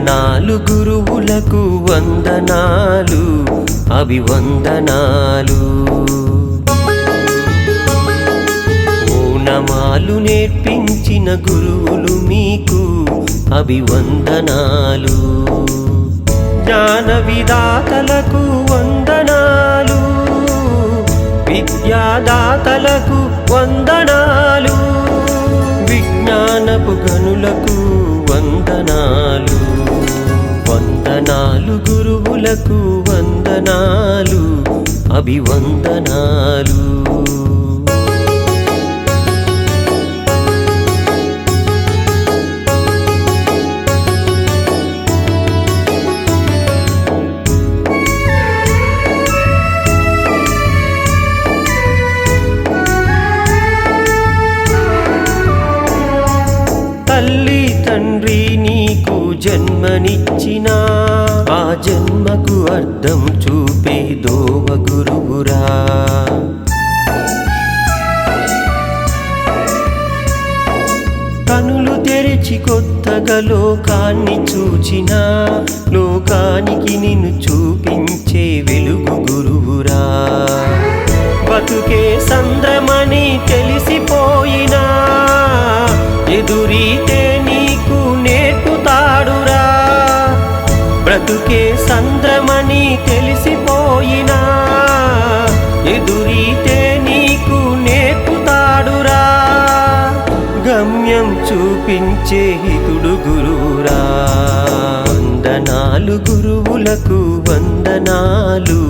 వందనాలు గురువులకు వందనాలు అభివందనాలు ఓనమాలు నేర్పించిన గురువులు మీకు అభివందనాలు జ్ఞాన విదాతలకు వందనాలు విద్యాదాతలకు వందనాలు విజ్ఞానపు గనులకు వందనాలు వందనాలు గురువులకు వందనాలు అభివందనాలు తల్లి తండ్రి నీకు జన్మనిచ్చిన ఆ జన్మకు అర్థం చూపే దోవ గురువురా కనులు తెరిచి కొత్తగా లోకాన్ని చూచిన లోకానికి నిన్ను చూపించే వెలుగు గురువురా బతుకే సంద్రమని తెలిసిపోయినా ఎదురీతే నీకు నేర్పుతాడురా బ్రతుకే సంద్రమని తెలిసిపోయినా ఎదురీతే నీకు నేర్పుతాడురా గమ్యం చూపించే హితుడు గురువురా వందనాలు గురువులకు వందనాలు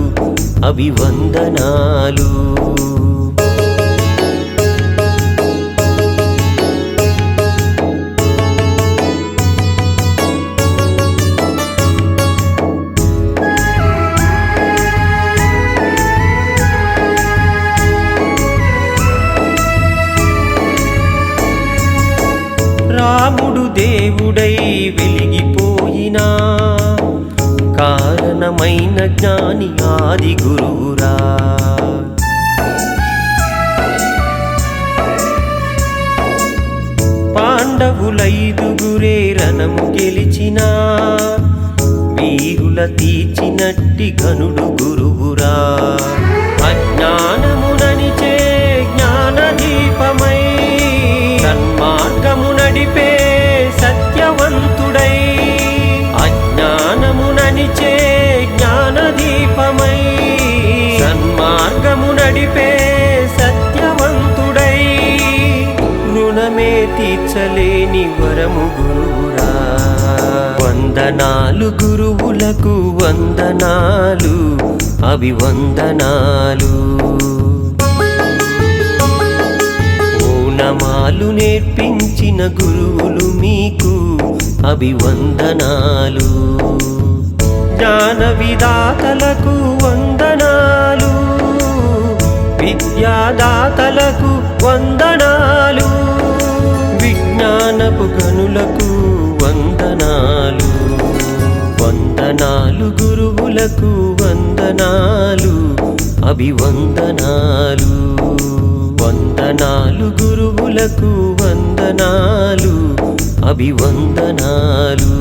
అభివందనాలు రాముడు దేవుడై వెలిగిపోయినా కారణమైన జ్ఞాని ఆది గురువురా పాండవులైదుగురే రణము గెలిచినా వీరుల తీర్చినట్టి ఘనుడు గురువురా అజ్ఞానముననిచే జ్ఞాన దీపమై సన్మార్గము నడిపే సత్యవంతుడై అజ్ఞానముననిచే జ్ఞాన దీపమై సన్మార్గము నడిపే సత్యవంతుడై రుణమే తీర్చలేని వరము గురువురా వందనాలు గురువులకు వందనాలు అభివందనాలు ఓనమాలు నేర్పించిన గురువులు మీకు అభివందనాలు జ్ఞాన విదాతలకు వందనాలు విద్యాదాతలకు వందనాలు విజ్ఞానపు గనులకు వందనాలు వందనాలు గురువులకు వందనాలు అభివందనాలు వందనాలు గురువులకు వందనాలు అభివందనాలు